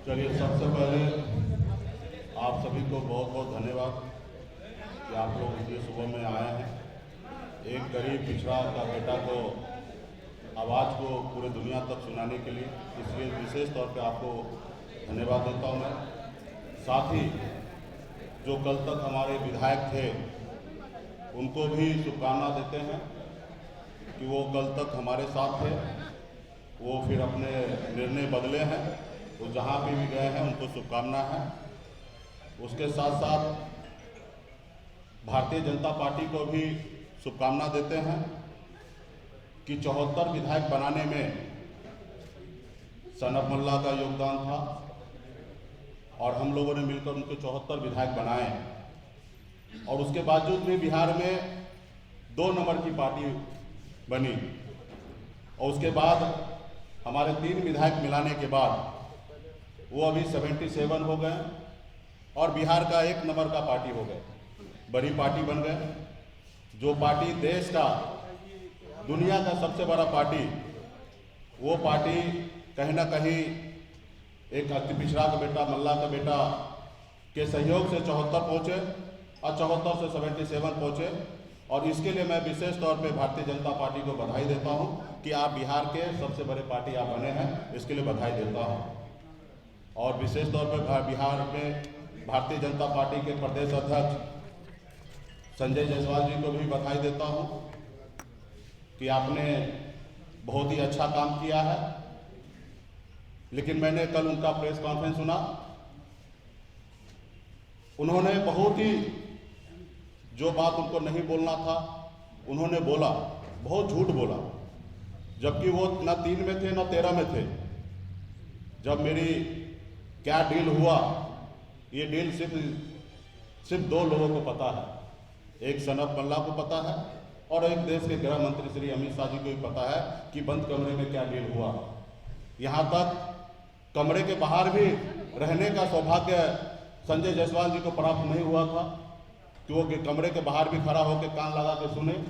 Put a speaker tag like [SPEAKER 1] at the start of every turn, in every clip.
[SPEAKER 1] चलिए, सबसे पहले आप सभी को बहुत बहुत धन्यवाद कि आप लोग इतनी सुबह में आए हैं। एक गरीब पिछड़ा का बेटा को आवाज़ को पूरे दुनिया तक सुनाने के लिए, इसलिए विशेष तौर पे आपको धन्यवाद देता हूँ मैं। साथ ही जो कल तक हमारे विधायक थे उनको भी शुभकामना देते हैं कि वो कल तक हमारे साथ थे, वो फिर अपने निर्णय बदले हैं, वो जहाँ पे भी गए हैं उनको शुभकामना है। उसके साथ साथ भारतीय जनता पार्टी को भी शुभकामना देते हैं कि 74 विधायक बनाने में सनत मोल्ला का योगदान था और हम लोगों ने मिलकर उनको 74 विधायक बनाए और उसके बावजूद भी बिहार में 2 नंबर की पार्टी बनी और उसके बाद हमारे 3 विधायक मिलाने के बाद वो अभी 77 हो गए और बिहार का 1 नंबर का पार्टी हो गए, बड़ी पार्टी बन गए। जो पार्टी देश का, दुनिया का सबसे बड़ा पार्टी, वो पार्टी कहीं ना कहीं एक अति पिछड़ा का बेटा, मल्ला का बेटा के सहयोग से 74 पहुँचे और 74 से 77 पहुँचे। और इसके लिए मैं विशेष तौर पे भारतीय जनता पार्टी को बधाई देता हूं कि आप बिहार के सबसे बड़े पार्टी आप बने हैं, इसके लिए बधाई देता हूं। और विशेष तौर पे बिहार में भारतीय जनता पार्टी के प्रदेश अध्यक्ष संजय जायसवाल जी को भी बधाई देता हूं कि आपने बहुत ही अच्छा काम किया है। लेकिन मैंने कल उनका प्रेस कॉन्फ्रेंस सुना, उन्होंने बहुत ही, जो बात उनको नहीं बोलना था उन्होंने बोला, बहुत झूठ बोला, जबकि वो ना 3 में थे ना 13 में थे। जब मेरी क्या डील हुआ, ये डील सिर्फ 2 लोगों को पता है, एक सनत मोल्ला को पता है और एक देश के गृह मंत्री श्री अमित शाह जी को भी पता है कि बंद कमरे में क्या डील हुआ। यहाँ तक कमरे के बाहर भी रहने का सौभाग्य संजय जायसवाल जी को प्राप्त नहीं हुआ था कि वो कमरे के बाहर भी खड़ा होकर कान लगा के सुने,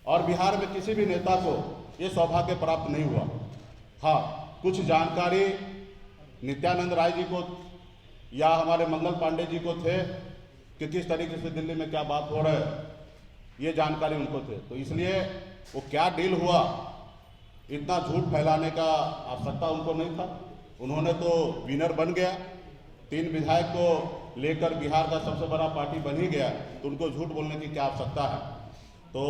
[SPEAKER 1] और बिहार में किसी भी नेता को ये सौभाग्य प्राप्त नहीं हुआ। हाँ, कुछ जानकारी नित्यानंद राय जी को या हमारे मंगल पांडे जी को थे कि किस तरीके से दिल्ली में क्या बात हो रहा है, ये जानकारी उनको थे। तो इसलिए वो क्या डील हुआ, इतना झूठ फैलाने का आवश्यकता उनको नहीं था। उन्होंने तो विनर बन गया, 3 विधायक को लेकर बिहार का सबसे बड़ा पार्टी बन ही गया, तो उनको झूठ बोलने की क्या आवश्यकता है। तो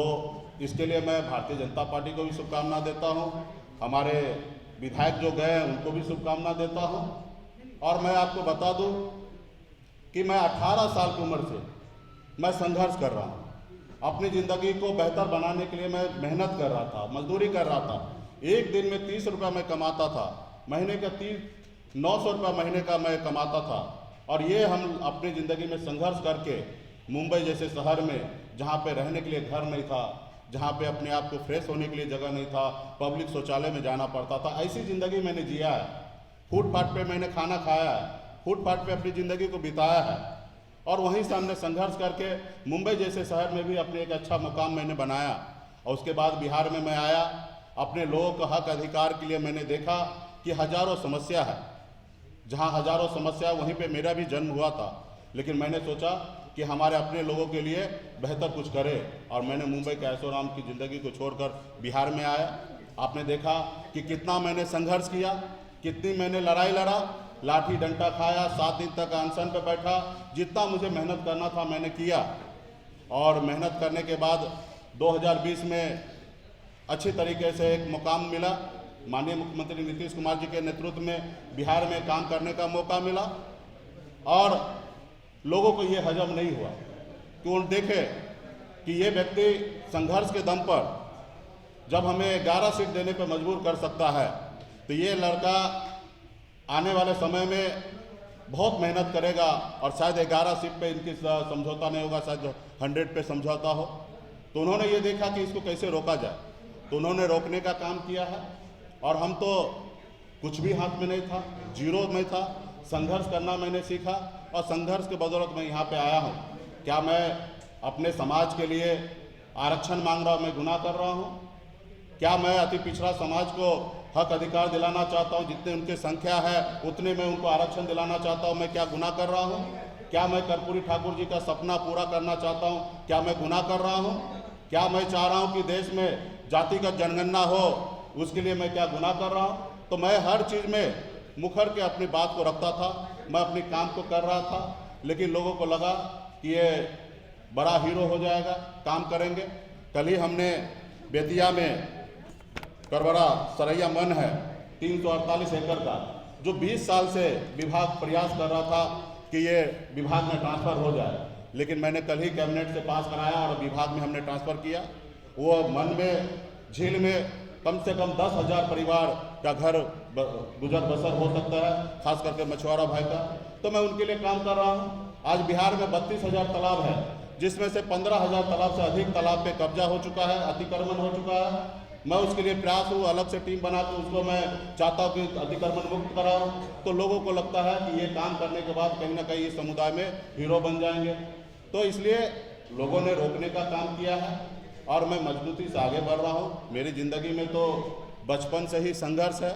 [SPEAKER 1] इसके लिए मैं भारतीय जनता पार्टी को भी शुभकामना देता हूं, हमारे विधायक जो गए हैं उनको भी शुभकामना देता हूं। और मैं आपको बता दूं कि मैं 18 साल की उम्र से मैं संघर्ष कर रहा हूं, अपनी ज़िंदगी को बेहतर बनाने के लिए मैं मेहनत कर रहा था, मजदूरी कर रहा था। एक दिन में 30 रुपये मैं कमाता था, महीने का 900 रुपये महीने का मैं कमाता था। और ये हम अपनी ज़िंदगी में संघर्ष करके मुंबई जैसे शहर में, जहाँ पे रहने के लिए घर नहीं था, जहाँ पे अपने आप को फ्रेश होने के लिए जगह नहीं था, पब्लिक शौचालय में जाना पड़ता था, ऐसी ज़िंदगी मैंने जिया है। फुटपाथ पे मैंने खाना खाया है, फुटपाथ पे अपनी ज़िंदगी को बिताया है और वहीं से हमने संघर्ष करके मुंबई जैसे शहर में भी अपने एक अच्छा मुकाम मैंने बनाया। और उसके बाद बिहार में मैं आया, अपने लोगों का हक अधिकार के लिए मैंने देखा कि हज़ारों समस्या है, जहाँ हज़ारों समस्या, वहीं पे मेरा भी जन्म हुआ था। लेकिन मैंने सोचा कि हमारे अपने लोगों के लिए बेहतर कुछ करें और मैंने मुंबई के ऐशोआराम की ज़िंदगी को छोड़कर बिहार में आया। आपने देखा कि कितना मैंने संघर्ष किया, कितनी मैंने लड़ाई लड़ा, लाठी डंडा खाया, 7 दिन तक अनशन पे बैठा। जितना मुझे मेहनत करना था मैंने किया और मेहनत करने के बाद 2020 में अच्छी तरीके से एक मुकाम मिला। माननीय मुख्यमंत्री नीतीश कुमार जी के नेतृत्व में बिहार में काम करने का मौका मिला और लोगों को ये हजम नहीं हुआ कि उन देखे कि ये व्यक्ति संघर्ष के दम पर जब हमें 11 सीट देने पर मजबूर कर सकता है, तो ये लड़का आने वाले समय में बहुत मेहनत करेगा और शायद 11 सीट पे इनकी समझौता नहीं होगा, शायद 100 पे समझौता हो। तो उन्होंने ये देखा कि इसको कैसे रोका जाए, तो उन्होंने रोकने का काम किया है। और हम तो कुछ भी हाथ में नहीं था, जीरो में था, संघर्ष करना मैंने सीखा और संघर्ष के बदौलत मैं यहाँ पे आया हूँ। क्या मैं अपने समाज के लिए आरक्षण मांग रहा हूँ, मैं गुनाह कर रहा हूँ? क्या मैं अति पिछड़ा समाज को हक अधिकार दिलाना चाहता हूं, जितने उनके संख्या है उतने मैं उनको आरक्षण दिलाना चाहता हूं। मैं क्या गुनाह कर रहा हूं? क्या मैं कर्पूरी ठाकुर जी का सपना पूरा करना चाहता हूं? क्या मैं गुनाह कर रहा हूं? क्या मैं चाह रहा हूं कि देश में जातिगत जनगणना हो? उसके लिए मैं क्या गुनाह कर रहा हूं? तो मैं हर चीज़ में मुखर के अपनी बात को रखता था, मैं अपने काम को कर रहा था। लेकिन लोगों को लगा कि ये बड़ा हीरो हो जाएगा, काम करेंगे। कल ही हमने बेतिया में करबरा सरैया मन है 348 एकड़ का, जो 20 साल से विभाग प्रयास कर रहा था कि ये विभाग में ट्रांसफ़र हो जाए, लेकिन मैंने कल ही कैबिनेट से पास कराया और विभाग में हमने ट्रांसफ़र किया। वो मन में झील में कम से कम 10,000 परिवार का घर गुजर बसर हो सकता है, खास करके मछुआरा भाई का। तो मैं उनके लिए काम कर रहा हूँ। आज बिहार में 32,000 तालाब है, जिसमें से 15,000 तालाब से अधिक तालाब पे कब्जा हो चुका है, अतिक्रमण हो चुका है। मैं उसके लिए प्रयास हूँ, अलग से टीम बना के उसको मैं चाहता हूँ कि अतिक्रमण मुक्त कराऊँ। तो लोगों को लगता है कि ये काम करने के बाद कहीं ना कहीं इस समुदाय में हीरो बन जाएंगे, तो इसलिए लोगों ने रोकने का काम किया है और मैं मजबूती से आगे बढ़ रहा हूँ। मेरी ज़िंदगी में तो बचपन से ही संघर्ष है।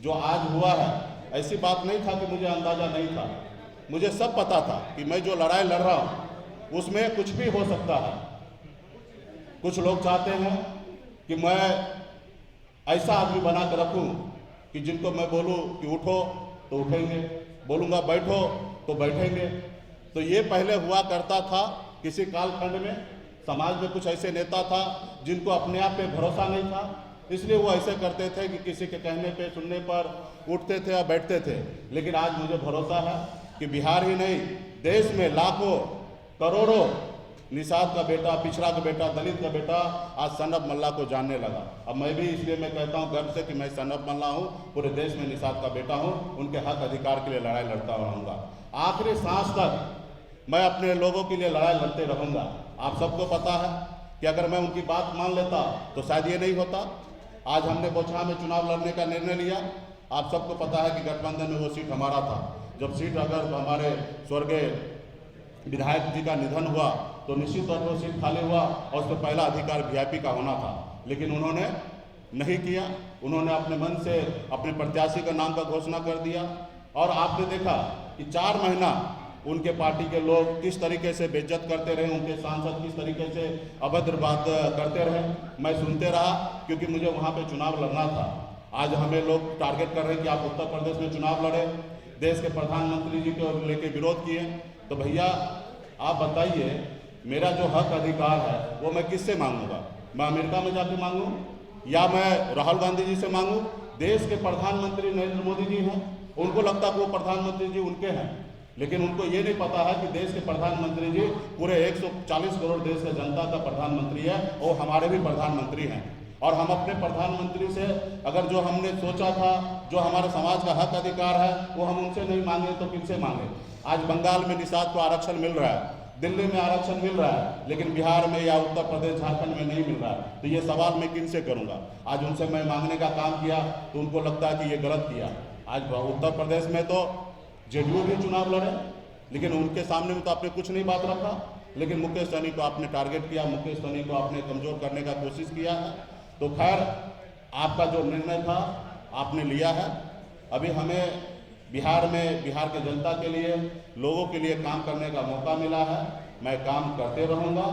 [SPEAKER 1] जो आज हुआ है, ऐसी बात नहीं था कि मुझे अंदाज़ा नहीं था, मुझे सब पता था कि मैं जो लड़ाई लड़ रहा हूँ उसमें कुछ भी हो सकता है। कुछ लोग चाहते हैं कि मैं ऐसा आदमी बना कर रखूं कि जिनको मैं बोलूं कि उठो तो उठेंगे, बोलूँगा बैठो तो बैठेंगे। तो ये पहले हुआ करता था किसी कालखंड में। समाज में कुछ ऐसे नेता था जिनको अपने आप पे भरोसा नहीं था, इसलिए वो ऐसे करते थे कि किसी के कहने पे सुनने पर उठते थे और बैठते थे। लेकिन आज मुझे भरोसा है कि बिहार ही नहीं, देश में लाखों करोड़ों निषाद का बेटा, पिछड़ा का बेटा, दलित का बेटा आज सन ऑफ मल्ला को जानने लगा। अब मैं भी इसलिए मैं कहता हूँ गर्व से कि मैं सन ऑफ मल्ला हूँ, पूरे देश में निषाद का बेटा हूँ, उनके हक अधिकार के लिए लड़ाई लड़ता रहूँगा। आखिरी सांस तक मैं अपने लोगों के लिए लड़ाई लड़ते रहूँगा। आप सबको पता है कि अगर मैं उनकी बात मान लेता तो शायद ये नहीं होता। आज हमने बोचहा में चुनाव लड़ने का निर्णय लिया। आप सबको पता है कि गठबंधन में वो सीट हमारा था। जब सीट अगर हमारे स्वर्गीय विधायक जी का निधन हुआ तो निश्चित तौर पर वो सीट खाली हुआ और उस पर पहला अधिकार वीआईपी का होना था, लेकिन उन्होंने नहीं किया। उन्होंने अपने मन से अपने प्रत्याशी का नाम का घोषणा कर दिया और आपने देखा कि 4 महीना उनके पार्टी के लोग किस तरीके से बेइज्जत करते रहे, उनके सांसद किस तरीके से अभद्र बात करते रहे। मैं सुनते रहा क्योंकि मुझे वहाँ पे चुनाव लड़ना था। आज हमें लोग टारगेट कर रहे हैं कि आप उत्तर प्रदेश में चुनाव लड़े, देश के प्रधानमंत्री जी को लेके विरोध किए। तो भैया आप बताइए, मेरा जो हक अधिकार है वो मैं किससे मांगूंगा? मैं अमेरिका में जाके मांगूँ या मैं राहुल गांधी जी से मांगूँ? देश के प्रधानमंत्री नरेंद्र मोदी जी हैं, उनको लगता है वो प्रधानमंत्री जी उनके हैं, लेकिन उनको ये नहीं पता है कि देश के प्रधानमंत्री जी पूरे 140 करोड़ देश के जनता का प्रधानमंत्री है और हमारे भी प्रधानमंत्री हैं। और हम अपने प्रधानमंत्री से अगर जो हमने सोचा था, जो हमारे समाज का हक अधिकार है, वो हम उनसे नहीं मांगे तो किनसे मांगे? आज बंगाल में निषाद को आरक्षण मिल रहा है, दिल्ली में आरक्षण मिल रहा है, लेकिन बिहार में या उत्तर प्रदेश झारखंड में नहीं मिल रहा है। तो ये सवाल मैं किनसे करूँगा? आज उनसे मैं मांगने का काम किया तो उनको लगता है कि ये गलत किया। आज उत्तर प्रदेश में तो जेडीयू भी चुनाव लड़े, लेकिन उनके सामने में तो आपने कुछ नहीं बात रखा। लेकिन मुकेश सहनी को आपने टारगेट किया, मुकेश सहनी को आपने कमज़ोर करने का कोशिश किया है। तो खैर, आपका जो निर्णय था आपने लिया है। अभी हमें बिहार में बिहार के जनता के लिए, लोगों के लिए काम करने का मौका मिला है। मैं काम करते रहूँगा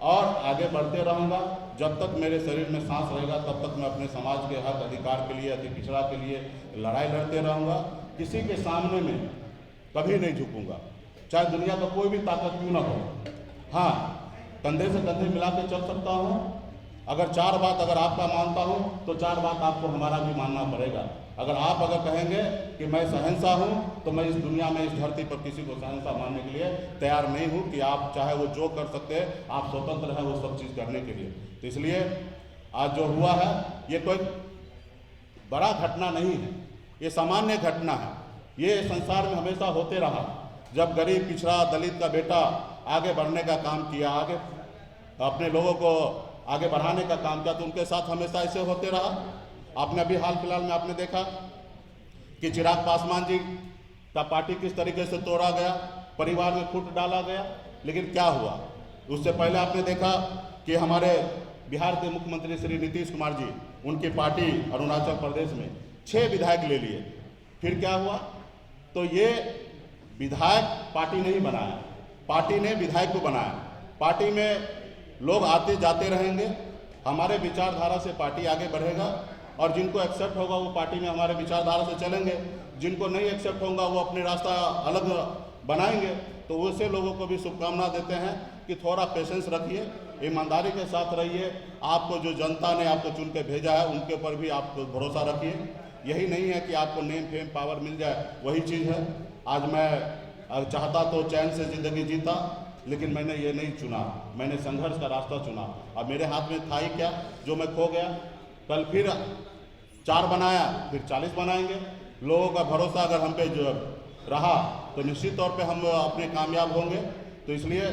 [SPEAKER 1] और आगे बढ़ते रहूँगा। जब तक मेरे शरीर में सांस रहेगा तब तक मैं अपने समाज के हक अधिकार के लिए, अति पिछड़ा के लिए लड़ाई लड़ते रहूँगा। किसी के सामने में कभी नहीं झुकूंगा, चाहे दुनिया का कोई भी ताकत क्यों ना हो। हाँ, कंधे से कंधे मिला के चल सकता हूँ। अगर 4 बात अगर आपका मानता हूँ तो 4 बात आपको हमारा भी मानना पड़ेगा। अगर आप कहेंगे कि मैं शहंशाह हूँ तो मैं इस दुनिया में, इस धरती पर किसी को शहंशाह मानने के लिए तैयार नहीं हूँ कि आप चाहे वो जो कर सकते हैं, आप स्वतंत्र हैं वो सब चीज़ करने के लिए। तो इसलिए आज जो हुआ है ये कोई बड़ा घटना नहीं है, ये सामान्य घटना है। ये संसार में हमेशा होते रहा। जब गरीब, पिछड़ा, दलित का बेटा आगे बढ़ने का काम किया, आगे अपने लोगों को आगे बढ़ाने का काम किया, तो उनके साथ हमेशा ऐसे होते रहा। आपने अभी हाल फिलहाल में आपने देखा कि चिराग पासवान जी का पार्टी किस तरीके से तोड़ा गया, परिवार में फूट डाला गया, लेकिन क्या हुआ? उससे पहले आपने देखा कि हमारे बिहार के मुख्यमंत्री श्री नीतीश कुमार जी, उनकी पार्टी अरुणाचल प्रदेश में 6 विधायक ले लिए। फिर क्या हुआ? तो ये विधायक पार्टी नहीं बनाया, पार्टी ने विधायक को बनाया। पार्टी में लोग आते जाते रहेंगे, हमारे विचारधारा से पार्टी आगे बढ़ेगा और जिनको एक्सेप्ट होगा वो पार्टी में हमारे विचारधारा से चलेंगे, जिनको नहीं एक्सेप्ट होगा वो अपने रास्ता अलग बनाएंगे। तो वैसे लोगों को भी शुभकामना देते हैं कि थोड़ा पेशेंस रखिए, ईमानदारी के साथ रहिए। आपको जो जनता ने आपको चुन के भेजा है उनके ऊपर भी आप भरोसा रखिए। यही नहीं है कि आपको नेम फेम पावर मिल जाए, वही चीज़ है। आज मैं चाहता तो चैन से ज़िंदगी जीता, लेकिन मैंने ये नहीं चुना, मैंने संघर्ष का रास्ता चुना। अब मेरे हाथ में था ही क्या जो मैं खो गया। कल फिर 4 बनाया, फिर 40 बनाएंगे। लोगों का भरोसा अगर हम पे जो रहा तो निश्चित तौर पे हम अपने कामयाब होंगे। तो इसलिए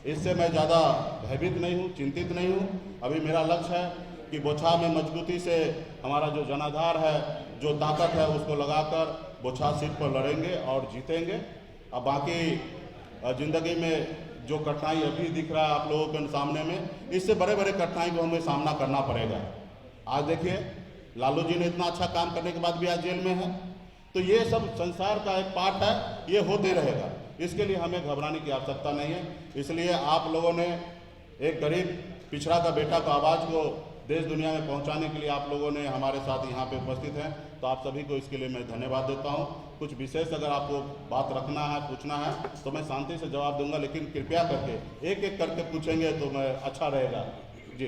[SPEAKER 1] इससे मैं ज़्यादा भयभीत नहीं हूँ, चिंतित नहीं हूँ। अभी मेरा लक्ष्य है कि बोछा में मजबूती से हमारा जो जनाधार है, जो ताकत है, उसको लगाकर बोछा सीट पर लड़ेंगे और जीतेंगे। अब बाकी ज़िंदगी में जो कठिनाई अभी दिख रहा है आप लोगों के सामने में, इससे बड़े बड़े कठिनाई को हमें सामना करना पड़ेगा। आज देखिए लालू जी ने इतना अच्छा काम करने के बाद भी आज जेल में है। तो ये सब संसार का एक पार्ट है, ये होते रहेगा। इसके लिए हमें घबराने की आवश्यकता नहीं है। इसलिए आप लोगों ने एक गरीब पिछड़ा का बेटा को आवाज़ को देश दुनिया में पहुंचाने के लिए आप लोगों ने हमारे साथ यहाँ पे उपस्थित हैं, तो आप सभी को इसके लिए मैं धन्यवाद देता हूँ। कुछ विशेष अगर आपको बात रखना है, पूछना है, तो मैं शांति से जवाब दूंगा, लेकिन कृपया करके एक एक करके पूछेंगे तो मैं अच्छा रहेगा। जी।